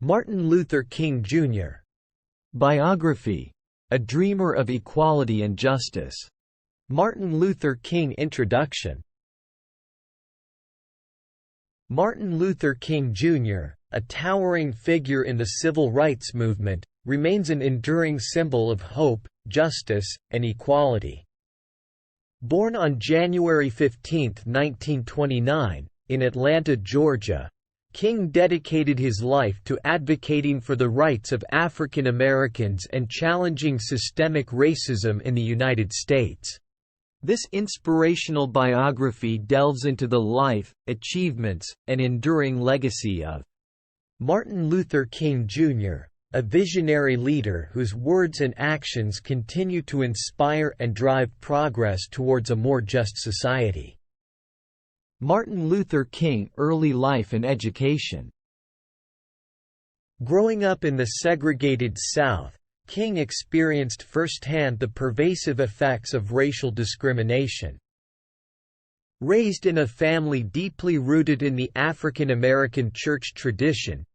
Martin Luther King Jr. Biography. A dreamer of equality and justice. Martin Luther King Introduction. Martin Luther King Jr., a towering figure in the civil rights movement, remains an enduring symbol of hope, justice, and equality. Born on January 15, 1929, in Atlanta, Georgia, King dedicated his life to advocating for the rights of African Americans and challenging systemic racism in the United States. This inspirational biography delves into the life, achievements, and enduring legacy of Martin Luther King Jr., a visionary leader whose words and actions continue to inspire and drive progress towards a more just society. Martin Luther King early life and education. Growing up in the segregated South, King experienced firsthand the pervasive effects of racial discrimination. Raised in a family deeply rooted in the African American church tradition,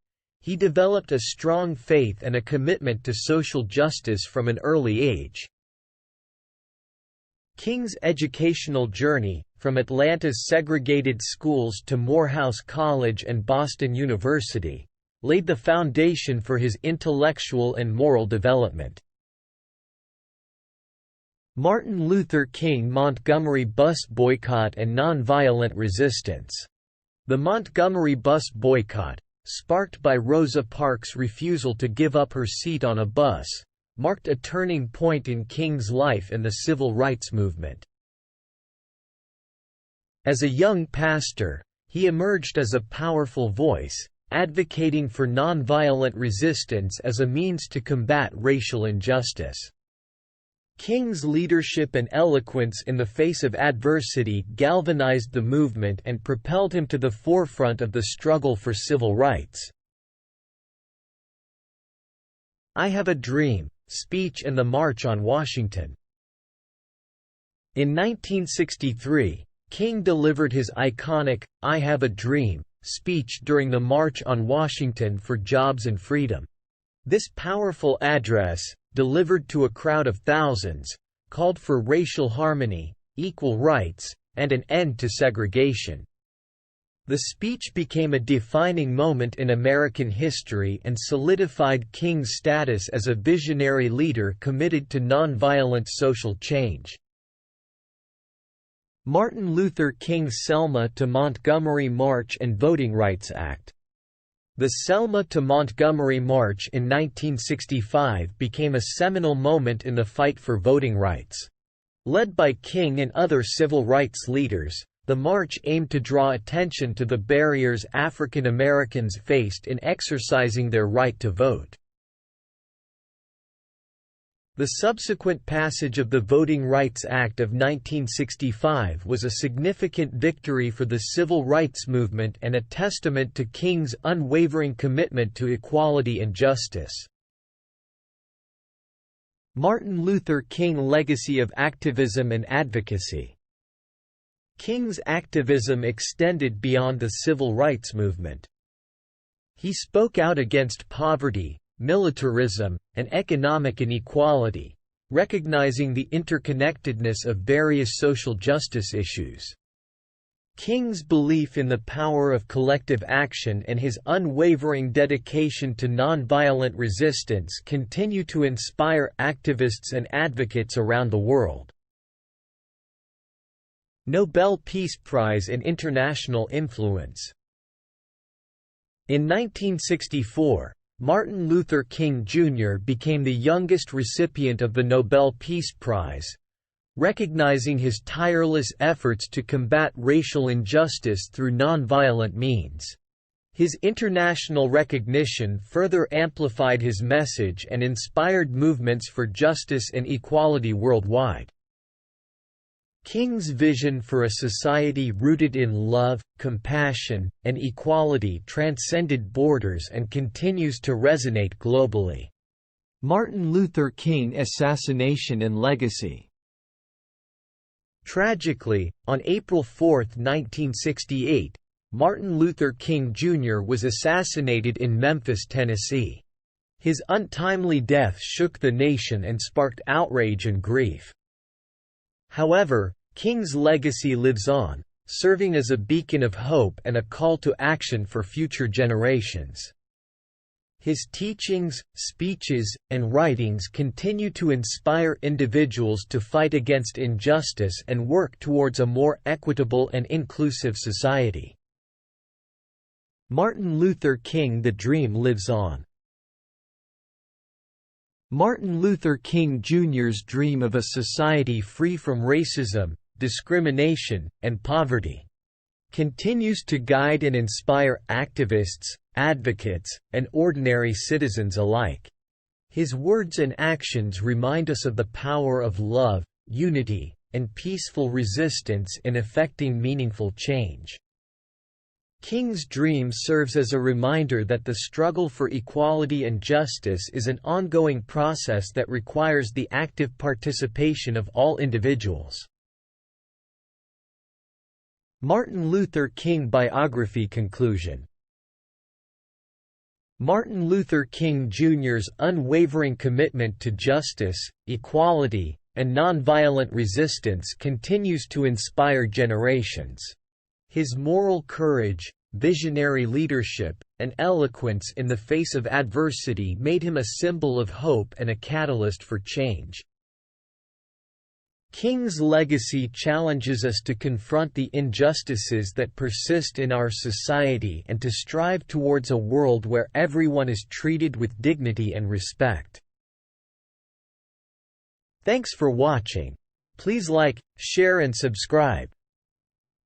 he developed a strong faith and a commitment to social justice from an early age. King's educational journey, from Atlanta's segregated schools to Morehouse College and Boston University, laid the foundation for his intellectual and moral development. Martin Luther King Montgomery bus boycott and nonviolent resistance. The Montgomery bus boycott, sparked by Rosa Parks' refusal to give up her seat on a bus, marked a turning point in King's life and the civil rights movement. As a young pastor, he emerged as a powerful voice, advocating for nonviolent resistance as a means to combat racial injustice. King's leadership and eloquence in the face of adversity galvanized the movement and propelled him to the forefront of the struggle for civil rights. I Have a Dream speech and the March on Washington. In 1963, King delivered his iconic, "I Have a Dream" speech during the March on Washington for Jobs and Freedom. This powerful address, delivered to a crowd of thousands, called for racial harmony, equal rights, and an end to segregation. The speech became a defining moment in American history and solidified King's status as a visionary leader committed to nonviolent social change. Martin Luther King's Selma to Montgomery March and Voting Rights Act. The Selma to Montgomery March in 1965 became a seminal moment in the fight for voting rights. Led by King and other civil rights leaders, the march aimed to draw attention to the barriers African Americans faced in exercising their right to vote. The subsequent passage of the Voting Rights Act of 1965 was a significant victory for the civil rights movement and a testament to King's unwavering commitment to equality and justice. Martin Luther King legacy of activism and advocacy. King's activism extended beyond the civil rights movement. He spoke out against poverty, militarism, and economic inequality, recognizing the interconnectedness of various social justice issues. King's belief in the power of collective action and his unwavering dedication to nonviolent resistance continue to inspire activists and advocates around the world. Nobel Peace Prize and international influence. In 1964, Martin Luther King Jr. became the youngest recipient of the Nobel Peace Prize, recognizing his tireless efforts to combat racial injustice through nonviolent means. His international recognition further amplified his message and inspired movements for justice and equality worldwide. King's vision for a society rooted in love, compassion, and equality transcended borders and continues to resonate globally. Martin Luther King assassination and legacy. Tragically, on April 4, 1968, Martin Luther King Jr. was assassinated in Memphis, Tennessee. His untimely death shook the nation and sparked outrage and grief. However, King's legacy lives on, serving as a beacon of hope and a call to action for future generations. His teachings, speeches, and writings continue to inspire individuals to fight against injustice and work towards a more equitable and inclusive society. Martin Luther King: The dream lives on. Martin Luther King Jr.'s dream of a society free from racism, discrimination, and poverty continues to guide and inspire activists, advocates, and ordinary citizens alike. His words and actions remind us of the power of love, unity, and peaceful resistance in effecting meaningful change. King's dream serves as a reminder that the struggle for equality and justice is an ongoing process that requires the active participation of all individuals. Martin Luther King Biography Conclusion. Martin Luther King Jr.'s unwavering commitment to justice, equality, and nonviolent resistance continues to inspire generations. His moral courage, visionary leadership, and eloquence in the face of adversity made him a symbol of hope and a catalyst for change. King's legacy challenges us to confront the injustices that persist in our society and to strive towards a world where everyone is treated with dignity and respect. Thanks for watching. Please like, share and subscribe.